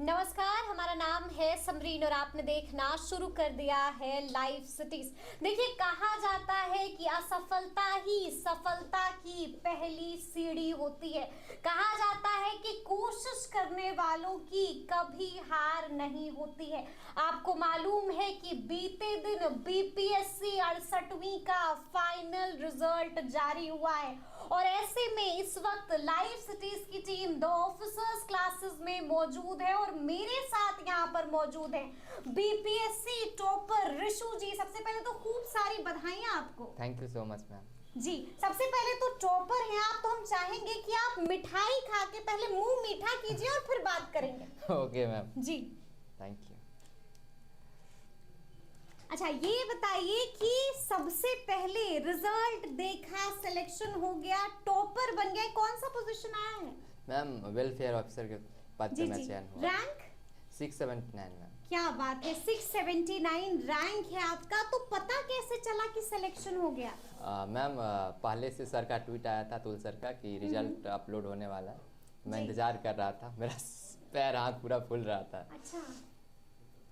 नमस्कार, हमारा नाम है समरीन और आपने देखना शुरू कर दिया है लाइव सिटीज। देखिए, कहा जाता है कि असफलता ही सफलता की पहली सीढ़ी होती है। कहा जाता है कि कोशिश करने वालों की कभी हार नहीं होती है। आपको मालूम है कि बीते दिन बीपीएससी 68वीं का फाइनल रिजल्ट जारी हुआ है और ऐसे में इस वक्त लाइव सिटीज की टीम द ऑफिसर्स क्लासेस में मौजूद है और मेरे साथ यहाँ पर मौजूद हैं बीपीएससी टॉपर ऋषु जी। सबसे पहले तो खूब सारी बधाइयां आपको। Thank you so much ma'am. जी, सबसे पहले तो टॉपर हैं आप, तो हम चाहेंगे कि आप मिठाई खा के पहले मुंह मीठा कीजिए और फिर बात करेंगे। ओके मैम जी, थैंक यू। अच्छा ये बताइए कि सबसे पहले रिजल्ट देखा, सिलेक्शन हो गया, टॉपर बन गया, कौन सा पोजीशन आया है? मैम वेलफेयर ऑफिसर के पद पे मैं चयन हुआ। Rank 679 ma'am. क्या बात है, 679 रैंक है आपका। तो पता कैसे चला कि सिलेक्शन हो गया? मैम पहले से सर का ट्वीट आया था, तुल सर का, कि रिजल्ट अपलोड होने वाला है। मैं इंतजार कर रहा था, मेरा पैर हाथ पूरा फूल रहा था। अच्छा।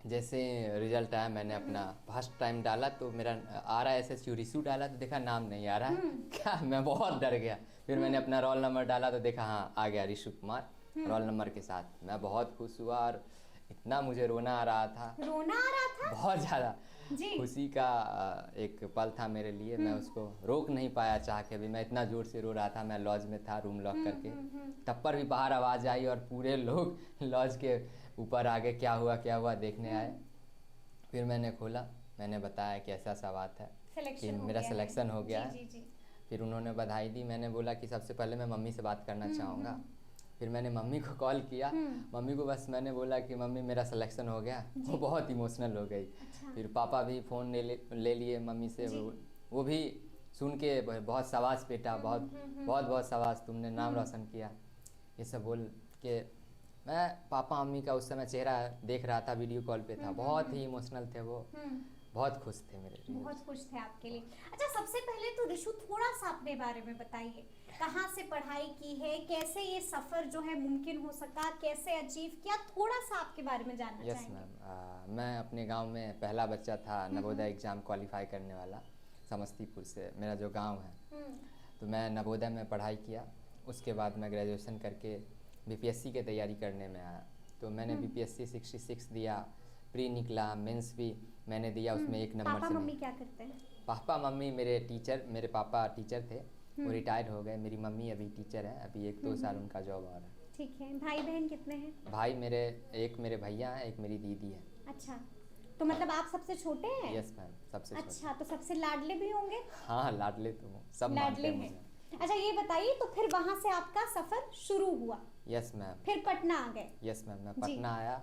जैसे रिजल्ट आया मैंने अपना फर्स्ट टाइम डाला तो मेरा आ रहा है SSU रिशू डाला तो देखा नाम नहीं आ रहा है। क्या, मैं बहुत डर गया। फिर मैंने अपना रोल नंबर डाला तो देखा हाँ आ गया ऋषु कुमार रोल नंबर के साथ। मैं बहुत खुश हुआ और इतना मुझे रोना आ रहा था। रोना आ रहा था? बहुत ज़्यादा खुशी का एक पल था मेरे लिए। मैं उसको रोक नहीं पाया चाह के भी। मैं इतना ज़ोर से रो रहा था। मैं लॉज में था रूम लॉक करके, तब पर भी बाहर आवाज़ आई और पूरे लोग लॉज के ऊपर आगे क्या हुआ देखने आए। फिर मैंने खोला, मैंने बताया कि ऐसा सा बात है कि मेरा सिलेक्शन हो गया है। फिर उन्होंने बधाई दी। मैंने बोला कि सबसे पहले मैं मम्मी से बात करना चाहूँगा। फिर मैंने मम्मी को कॉल किया। मम्मी को बस मैंने बोला कि मम्मी मेरा सिलेक्शन हो गया। वो बहुत इमोशनल हो गई। अच्छा। फिर पापा भी फ़ोन ले लिए मम्मी से। वो भी सुन के बहुत शाबाश बेटा, बहुत शाबाश, तुमने नाम रोशन किया, ये सब बोल के मैं पापा मम्मी का उस समय चेहरा देख रहा था, वीडियो कॉल पे था। बहुत ही इमोशनल थे वो, बहुत खुश थे मेरे लिए। बहुत खुश थे आपके लिए। अच्छा, सबसे पहले तो ऋषु थोड़ा सा अपने बारे में बताइए, कहाँ से पढ़ाई की है, कैसे ये सफ़र जो है मुमकिन हो सका, कैसे अचीव किया, थोड़ा सा आपके बारे में जानना चाहेंगे। यस मैम, मैं अपने गांव में पहला बच्चा था नवोदय एग्ज़ाम क्वालिफाई करने वाला। समस्तीपुर से मेरा जो गांव है, तो मैं नवोदय में पढ़ाई किया। उसके बाद मैं ग्रेजुएशन करके बीपीएससी की तैयारी करने में आया। तो मैंने बीपीएससी 66 दिया, प्री निकला, मेंस भी मैंने दिया, उसमें 1 नंबर से। पापा मम्मी क्या करते हैं? पापा मम्मी मेरे पापा टीचर थे, वो रिटायर हो गए। मेरी मम्मी अभी टीचर है, अभी 1-2 साल उनका जॉब आ रहा है। ठीक है। भाई बहन कितने हैं? भाई एक मेरे भैया हैं, एक मेरी दीदी है। अच्छा, तो मतलब आप सबसे छोटे हैं? यस मैम, सबसे छोटे। अच्छा, तो सबसे लाडले भी होंगे? हाँ लाडले तो हूँ, सब मानते हैं मुझे। अच्छा ये बताइए, तो फिर वहाँ से आपका सफ़र शुरू हुआ? Yes ma'am. फिर पटना आ गए? यस मैम, मैं पटना आया।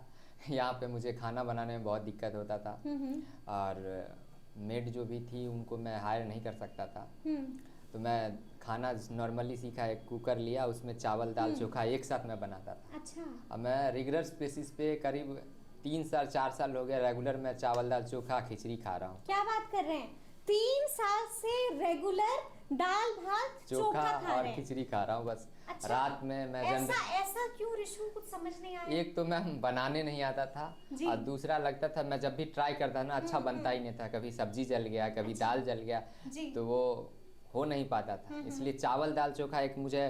यहाँ पे मुझे खाना बनाने में बहुत दिक्कत होता था और मेड जो भी थी उनको मैं हायर नहीं कर सकता था। तो मैं खाना नॉर्मली सीखा, एक कुकर लिया, उसमें चावल दाल चोखा एक साथ मैं बनाता था। अच्छा। अब मैं रेगुलर बेसिस पे करीब 3 साल 4 साल हो गए रेगुलर मैं चावल दाल चोखा खिचड़ी खा रहा हूँ। क्या बात कर रहे हैं? 3 साल से रेगुलर दाल भात चोखा खा रहे हैं? और खिचड़ी खा रहा हूँ बस। अच्छा, रात में मैं ऐसा क्यों ऋषु, कुछ समझ नहीं आया? एक तो मैं बनाने नहीं आता था और दूसरा लगता था मैं जब भी ट्राई करता ना अच्छा बनता ही नहीं था। कभी सब्जी जल गया, कभी दाल जल गया, तो वो हो नहीं पाता था। इसलिए चावल दाल चोखा मुझे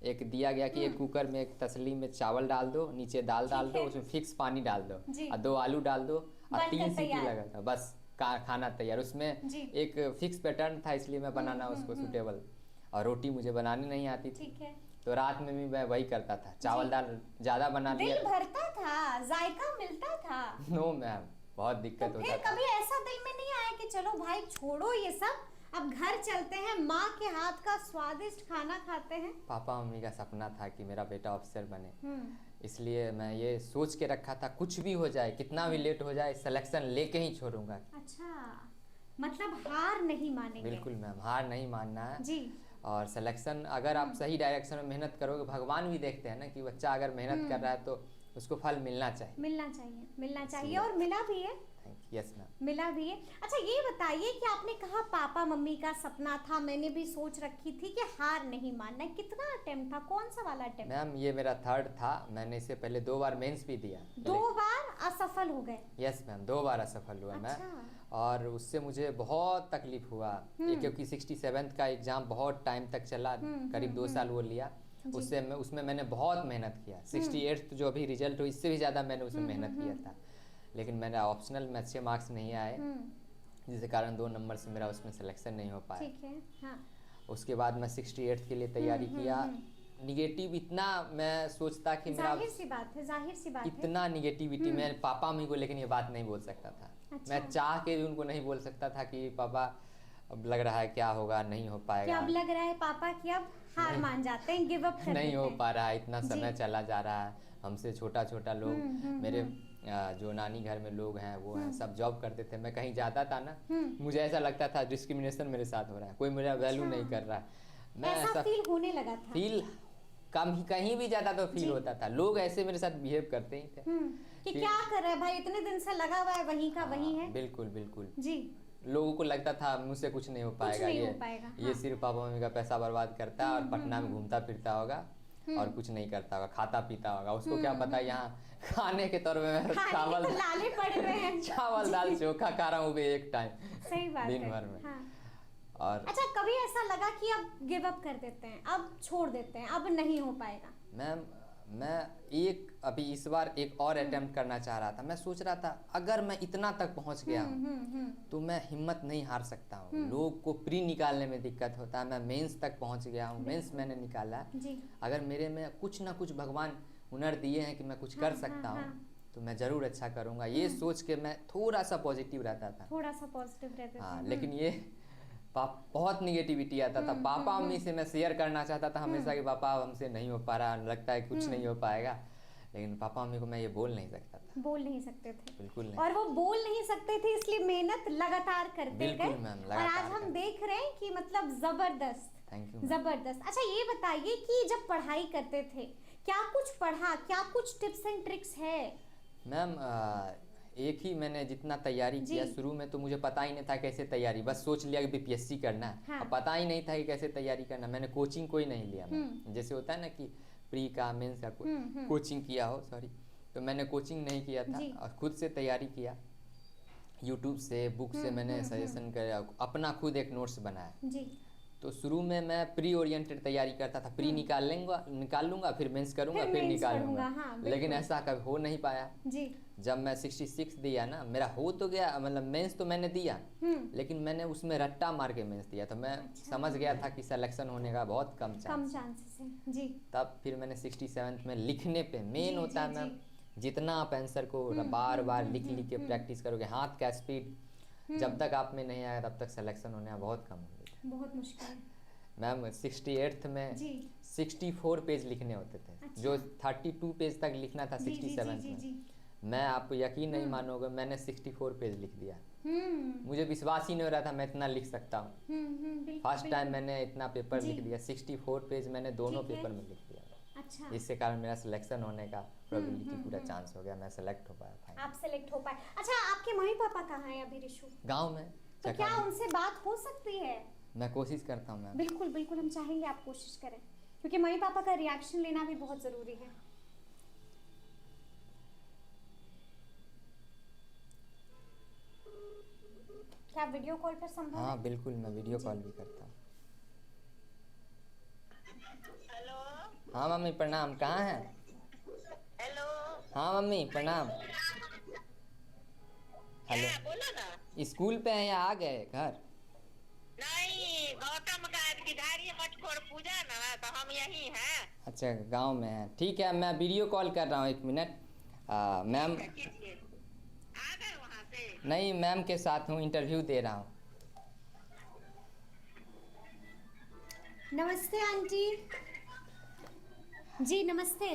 एक दिया गया कि एक कुकर में एक तसली में चावल डाल दो, नीचे दाल डाल दो, उसमें फिक्स पानी डाल दो और 2 आलू डाल दो और 3 सीटी लगा था, बस खाना तैयार। उसमें एक फिक्स पैटर्न था, इसलिए मैं बनाना उसको सूटेबल। और रोटी मुझे बनानी नहीं आती थी। ठीक है। तो रात में भी मैं वही करता था, चावल दाल ज़्यादा बना लिया। दिल भरता था, जायका मिलता था? नो मैम, बहुत दिक्कत होता था। फिर कभी ऐसा दिल में नहीं आया कि चलो भाई छोड़ो ये सब, अब घर चलते हैं, माँ के हाथ का स्वादिष्ट खाना खाते हैं? पापा मम्मी का सपना था कि मेरा बेटा ऑफिसर बने, इसलिए मैं ये सोच के रखा था कुछ भी हो जाए, कितना भी लेट हो जाए, सिलेक्शन लेके ही छोड़ूंगा। अच्छा, मतलब हार नहीं मानेंगे? बिल्कुल मैम, हार नहीं मानना है जी। और सिलेक्शन अगर आप सही डायरेक्शन में मेहनत करोगे, भगवान भी देखते हैं ना कि बच्चा अगर मेहनत कर रहा है तो उसको फल मिलना चाहिए। मिलना चाहिए और मिला भी है। Yes ma'am. मिला भी है। अच्छा ये बताइए कि आपने कहा पापा मम्मी का सपना था, मैंने भी सोच रखी थी कि हार नहीं मानना, कितना अटेम्प्ट था, कौन सा वाला अटेम्प्ट? मैम ये मेरा थर्ड था, मैंने इससे पहले 2 बार मेंस भी दिया। 2 बार असफल हो गए? यस मैम, 2 बार असफल हुआ मैं। और उससे मुझे बहुत तकलीफ हुआ क्योंकि 67th का एग्ज़ाम बहुत टाइम तक चला, करीब 2 साल वो लिया। उसमें मैंने बहुत मेहनत किया। 68th जो अभी रिजल्ट हो इससे भी ज़्यादा मैंने उसमें मेहनत किया था, लेकिन मेरा ऑप्शनल में अच्छे मार्क्स नहीं आए, जिसके कारण 2 नंबर से मेरा उसमें सिलेक्शन नहीं हो पाया। ठीक है, हाँ। उसके बाद मैं 68th के लिए तैयारी किया। निगेटिव इतना मैं सोचता कि मेरा जाहिर सी बात है इतना निगेटिविटी मैं पापा मम्मी को लेकिन ये बात नहीं बोल सकता था। अच्छा। मैं चाह के भी उनको नहीं बोल सकता था कि पापा अब लग रहा है क्या होगा, नहीं हो पाएगा। क्या अब लग रहा है पापा कि अब हार मान जाते हैं, गिव अप कर देते हैं? नहीं हो पा रहा है, इतना समय चला जा रहा है, हमसे छोटा छोटा लोग, मेरे जो नानी घर में लोग हैं वो हैं, सब जॉब करते थे, मैं कहीं जाता था ना, मुझे ऐसा लगता था डिस्क्रिमिनेशन मेरे साथ हो रहा है, कोई मेरा वैल्यू नहीं कर रहा है। मैं ऐसा फील होने लगा था? फील कहीं भी जाता तो फील होता था, लोग ऐसे मेरे साथ बिहेव करते ही थे कि क्या कर रहा है भाई, इतने दिन से लगा हुआ है, वहीं का वहीं है। बिल्कुल बिल्कुल जी। लोगों को लगता था मुझसे कुछ नहीं हो पाएगा, ये सिर्फ पापा मम्मी का पैसा बर्बाद करता है और पटना में घूमता फिरता होगा और कुछ नहीं करता होगा, खाता पीता होगा, उसको क्या पता यहाँ खाने के तौर में चावल तो लाले पड़ रहे हैं चावल दाल चोखा खा रहा हूँ एक टाइम, सही बात दिन है। भर में। हाँ। और अच्छा कभी ऐसा लगा कि अब गिव अप कर देते हैं, अब छोड़ देते हैं, अब नहीं हो पाएगा? मैम मैं अभी इस बार एक और अटेम्प्ट करना चाह रहा था। मैं सोच रहा था अगर मैं इतना तक पहुंच गया हूँ तो मैं हिम्मत नहीं हार सकता हूँ। लोग को प्री निकालने में दिक्कत होता है, मैं मेंस तक पहुंच गया हूँ, मेंस मैंने निकाला है। अगर मेरे में कुछ ना कुछ भगवान हुनर दिए हैं कि मैं कुछ कर सकता हूँ तो मैं ज़रूर अच्छा करूँगा, ये सोच के मैं थोड़ा सा पॉजिटिव रहता था। हाँ, लेकिन ये बहुत निगेटिविटी आता था। पापा मम्मी से मैं शेयर करना चाहता था हमेशा कि पापा हमसे नहीं हो पा रहा, लगता है कुछ नहीं हो पाएगा, लेकिन पापा मम्मी को मैं ये बोल नहीं सकता था। बोल नहीं सकते थे? बिल्कुल नहीं। और वो बोल नहीं सकते थे इसलिए मेहनत लगातार करते गए और आज हम देख रहे हैं कि मतलब जबरदस्त। Thank you. जबरदस्त। अच्छा ये बताइए कि जब पढ़ाई करते थे क्या कुछ पढ़ा, क्या कुछ टिप्स एंड ट्रिक्स है? मैम एक ही मैंने जितना तैयारी किया, शुरू में तो मुझे पता ही नहीं था कैसे तैयारी, बस सोच लिया कि बीपीएससी करना है। हाँ। पता ही नहीं था कि कैसे तैयारी करना। मैंने कोचिंग कोई नहीं लिया। मैं जैसे होता है ना कि प्री का मेंस का कोचिंग किया हो, सॉरी, तो मैंने कोचिंग नहीं किया था और खुद से तैयारी किया। यूट्यूब से, बुक से मैंने सजेशन कर अपना खुद एक नोट्स बनाया। तो शुरू में मैं प्री ओरिएंटेड तैयारी करता था, प्री निकाल लूंगा फिर मेंस करूंगा फिर निकाल लूंगा। हाँ, लेकिन ऐसा कभी हो नहीं पाया जी। जब मैं 66 दिया ना, मेरा हो तो गया, मतलब मेंस तो मैंने दिया लेकिन मैंने उसमें रट्टा मार के मेंस दिया, तो मैं समझ गया था कि सिलेक्शन होने का बहुत कम चांसेस है जी। तब फिर मैंने 67th में लिखने पे मेन होता है मैम, जितना आप आंसर को बार बार लिख के प्रैक्टिस करोगे, हाथ का स्पीड जब तक आप में नहीं आया तब तक सिलेक्शन होने का बहुत कम होगा, बहुत मुश्किल है मैम। 68th में 64 पेज लिखने होते थे। अच्छा। जो 32 पेज तक लिखना था 67th में, मैं आप यकीन नहीं मानोगे मैंने 64 पेज लिख दिया। मुझे विश्वास ही नहीं हो रहा था मैं इतना लिख सकता हूँ। फर्स्ट टाइम मैंने इतना पेपर लिख दिया, 64 पेज मैंने दोनों पेपर में लिख दिया। अच्छा। इससे कारण मेरा सिलेक्शन होने का प्रोबेबिलिटी पूरा चांस हो गया, मैं सेलेक्ट हो पाया। आप सेलेक्ट हो पाए। अच्छा आपके मम्मी पापा कहाँ हैं अभी ऋषु? गाँव में। तो क्या उनसे बात हो सकती है? मैं कोशिश करता हूँ मैम। बिल्कुल बिल्कुल, हम चाहेंगे आप कोशिश करें क्योंकि मम्मी पापा का रिएक्शन लेना भी बहुत जरूरी है। क्या वीडियो कॉल पर संभव है? हाँ बिल्कुल, मैं वीडियो कॉल भी करता हूँ। हेलो। हाँ मम्मी प्रणाम, कहाँ हैं? हेलो। हाँ मम्मी प्रणाम। हेलो, बोलो ना। स्कूल पे हैं या आ गए घर? नहीं, गौतम का गिधारी मटकोर पूजा ना, तो हम यहीं हैं। अच्छा गांव में हैं, ठीक है मैं वीडियो कॉल कर रहा हूँ, 1 मिनट। मैम आ गए वहाँ से? नहीं, मैम के साथ हूँ, इंटरव्यू दे रहा हूँ। नमस्ते आंटी जी। नमस्ते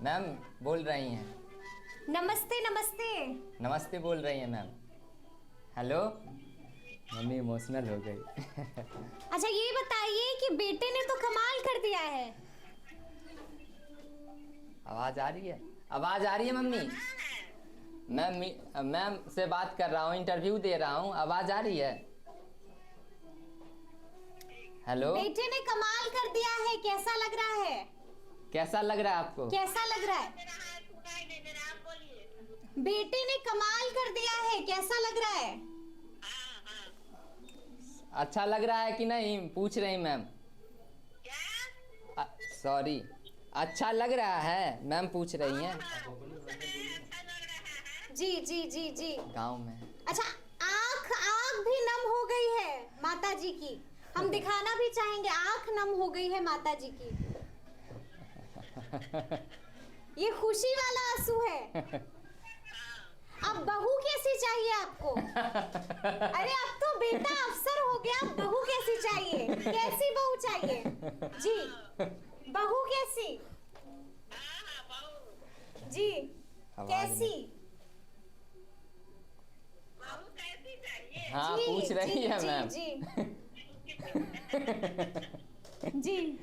मैम, बोल रही हैं? नमस्ते नमस्ते नमस्ते बोल रही हैं मैम। हेलो, मम्मी इमोशनल हो गई। अच्छा ये बताइए कि बेटे ने तो कमाल कर दिया है। आवाज आ रही है? आवाज आ रही है मम्मी? मैम से बात कर रहा हूँ, इंटरव्यू दे रहा हूँ, आवाज आ रही है? हेलो। बेटे ने कमाल कर दिया है, कैसा लग रहा है? कैसा लग रहा है आपको? कैसा लग रहा है? बेटे ने कमाल कर दिया है, कैसा लग रहा है? अच्छा लग रहा है कि नहीं, पूछ रही मैम। सॉरी, अच्छा लग रहा है मैम, पूछ रही हैं। जी जी जी जी। गांव में। अच्छा, आँख आँख भी नम हो गई है माता जी की, हम दिखाना भी चाहेंगे, आँख नम हो गई है माता जी की। ये खुशी वाला आंसू है। अब बहू कैसी चाहिए आपको? अरे अब तो बेटा अफसर हो गया, अब बहू कैसी चाहिए? कैसी बहू चाहिए जी? बहू कैसी जी? कैसी? हाँ, जी, पूछ रही जी, है जी, मैम। जी जी।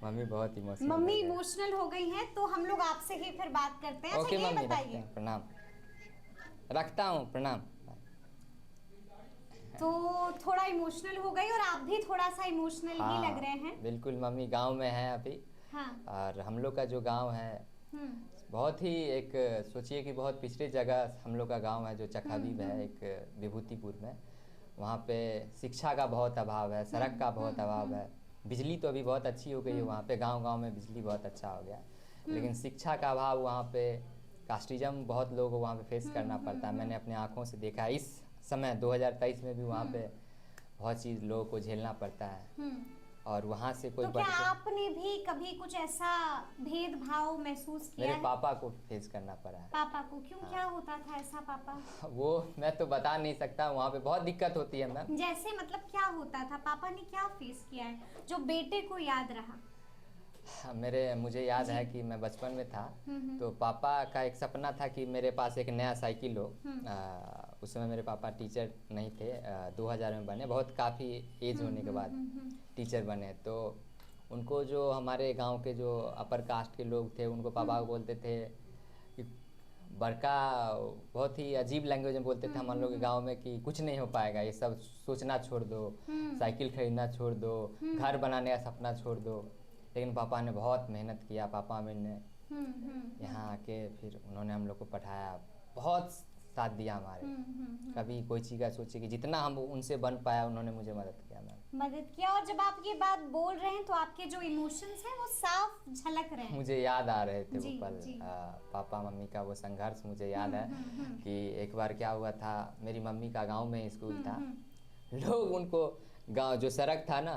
मम्मी बहुत इमोशनल। मम्मी इमोशनल हो गई हैं, तो हम लोग आपसे ही फिर बात करते हैं। ओके अच्छा, ये मम्मी, रखते बताइए, हैं, प्रणाम। रखता हूँ, प्रणाम। तो थोड़ा इमोशनल हो गई और आप भी थोड़ा सा इमोशनल ही हाँ, लग रहे हैं। बिल्कुल मम्मी, गांव में है अभी। हाँ। और हम लोग का जो गांव है बहुत ही एक, सोचिए कि बहुत पिछड़ी जगह हम लोग का गांव है, जो चकहबीब है एक विभूतिपुर में। वहाँ पे शिक्षा का बहुत अभाव है, सड़क का बहुत अभाव है। बिजली तो अभी बहुत अच्छी हो गई है वहाँ पे, गांव-गांव में बिजली बहुत अच्छा हो गया है, लेकिन शिक्षा का अभाव वहाँ पे, कास्टिज्म बहुत लोगों को वहाँ पे फेस करना पड़ता है। मैंने अपने आँखों से देखा है, इस समय 2023 में भी वहाँ पे बहुत चीज़ लोगों को झेलना पड़ता है। और वहाँ से कोई तो क्या आपने भी कभी कुछ ऐसा भेदभाव महसूस किया मेरे है? पापा को फेस करना पड़ा है। पापा को क्यों? क्या होता था ऐसा पापा? वो मैं तो बता नहीं सकता, वहाँ पे बहुत दिक्कत होती है मैम। जैसे मतलब क्या होता था? पापा ने क्या फेस किया है जो बेटे को याद रहा? मुझे याद है कि मैं बचपन में था, तो पापा का एक सपना था कि मेरे पास एक नया साइकिल हो। उस समय मेरे पापा टीचर नहीं थे, 2000 में बने, बहुत काफ़ी एज होने के बाद टीचर बने। तो उनको जो हमारे गांव के जो अपर कास्ट के लोग थे, उनको पापा को बोलते थे कि बड़का, बहुत ही अजीब लैंग्वेज में बोलते थे हम लोग के गांव में कि कुछ नहीं हो पाएगा, ये सब सोचना छोड़ दो, साइकिल खरीदना छोड़ दो, घर बनाने का सपना छोड़ दो। लेकिन पापा ने बहुत मेहनत किया, पापा ने यहाँ आके फिर उन्होंने हम लोग को पढ़ाया, बहुत साथ दिया हमारे। कभी कोई चीज़ का सोचे कि जितना हम उनसे बन पाया, उन्होंने मुझे मदद किया मैम। मदद किया। और जब आप ये बात बोल रहे हैं तो आपके जो इमोशंस हैं वो साफ झलक रहे हैं। मुझे याद आ रहे थे वो जी, पल, जी। पापा मम्मी का वो संघर्ष मुझे याद है कि एक बार क्या हुआ था, मेरी मम्मी का गांव में स्कूल था। लोग उनको गांव जो सड़क था ना,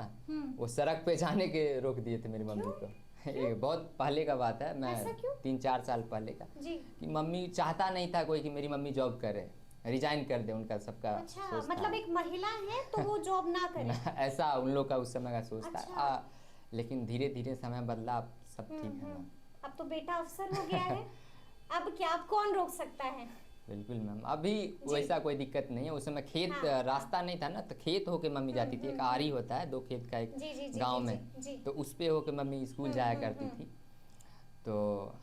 वो सड़क पे जाने के रोक दिए थे मेरी मम्मी को। ये बहुत पहले का बात है, ऐसा मैं क्यों? 3-4 साल पहले का, जी। कि मम्मी चाहता नहीं था कोई कि मेरी मम्मी जॉब करे, रिजाइन कर दे, उनका सबका अच्छा, सोच था। मतलब एक महिला है तो वो जॉब ना करे। ऐसा उन लोग का उस समय का सोच अच्छा। था। लेकिन धीरे धीरे समय बदला, अब सब ठीक है मैम। अब तो बेटा अफसर हो गया है, अब क्या, अब कौन रोक सकता है? बिल्कुल मैम, अभी वैसा कोई दिक्कत नहीं है। उस समय खेत, रास्ता नहीं था ना, तो खेत होके मम्मी जाती थी। एक आरी होता है, 2 खेत का एक जी, जी, जी, गांव जी, में, जी। तो उस पे होके मम्मी स्कूल जाया करती थी। तो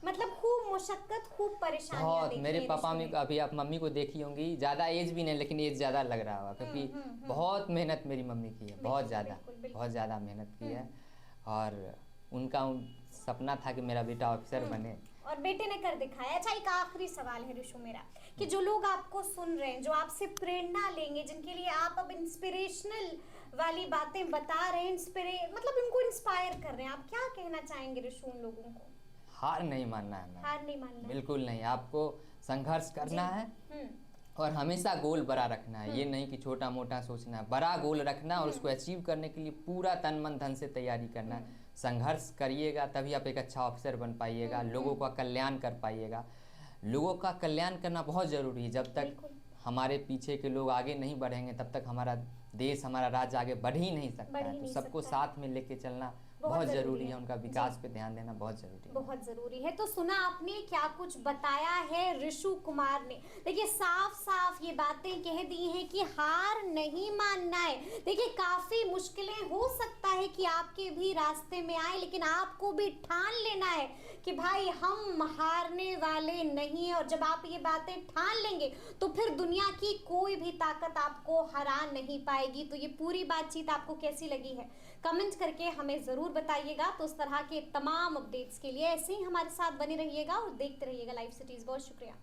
मतलब खूब मुशक्कत, खूब परेशानियां बहुत, देखी मेरे है पापा रिश्ते में, में। अभी आप मम्मी को देखी होंगी, ज़्यादा एज भी नहीं, लेकिन एज ज़्यादा लग रहा होगा, क्योंकि बहुत मेहनत मेरी मम्मी की है, बहुत ज़्यादा, बहुत ज़्यादा मेहनत की है। और उनका सपना था कि मेरा बेटा ऑफिसर बने, और बेटे ने कर दिखाया। अच्छा, एक आखिरी सवाल है ऋषु मेरा, कि जो लोग आपको सुन रहे हैं, जो आपसे प्रेरणा लेंगे, जिनके लिए आप अब इंस्पिरेशनल वाली बातें बता रहे हैं, मतलब इनको इंस्पायर कर रहे हैं, आप क्या कहना चाहेंगे ऋषु उन लोगों को? हार नहीं मानना है मैम, हार नहीं मानना है। बिल्कुल नहीं। आपको संघर्ष करना है और हमेशा गोल बड़ा रखना है। ये नहीं कि छोटा मोटा सोचना है, बड़ा गोल रखना है और उसको अचीव करने के लिए पूरा तन मन धन से तैयारी करना है। संघर्ष करिएगा तभी आप एक अच्छा ऑफिसर बन पाइएगा, लोगों का कल्याण कर पाइएगा। लोगों का कल्याण करना बहुत ज़रूरी है। जब तक हमारे पीछे के लोग आगे नहीं बढ़ेंगे, तब तक हमारा देश, हमारा राज्य आगे बढ़ ही नहीं सकता है। तो सबको साथ में लेके चलना बहुत ज़रूरी है, उनका विकास पे ध्यान देना बहुत ज़रूरी है। बहुत ज़रूरी है। तो सुना आपने क्या कुछ बताया है ऋषु कुमार ने। देखिए साफ साफ ये बातें कह दी हैं कि हार नहीं मानना है। देखिए काफ़ी मुश्किलें हो सकता है कि आपके भी रास्ते में आए, लेकिन आपको भी ठान लेना है कि भाई हम हारने वाले नहीं हैं। और जब आप ये बातें ठान लेंगे तो फिर दुनिया की कोई भी ताकत आपको हरा नहीं पाएगी। तो ये पूरी बातचीत आपको कैसी लगी है कमेंट करके हमें ज़रूर बताइएगा। तो उस तरह के तमाम अपडेट्स के लिए ऐसे ही हमारे साथ बने रहिएगा और देखते रहिएगा लाइव सिटीज़। बहुत शुक्रिया।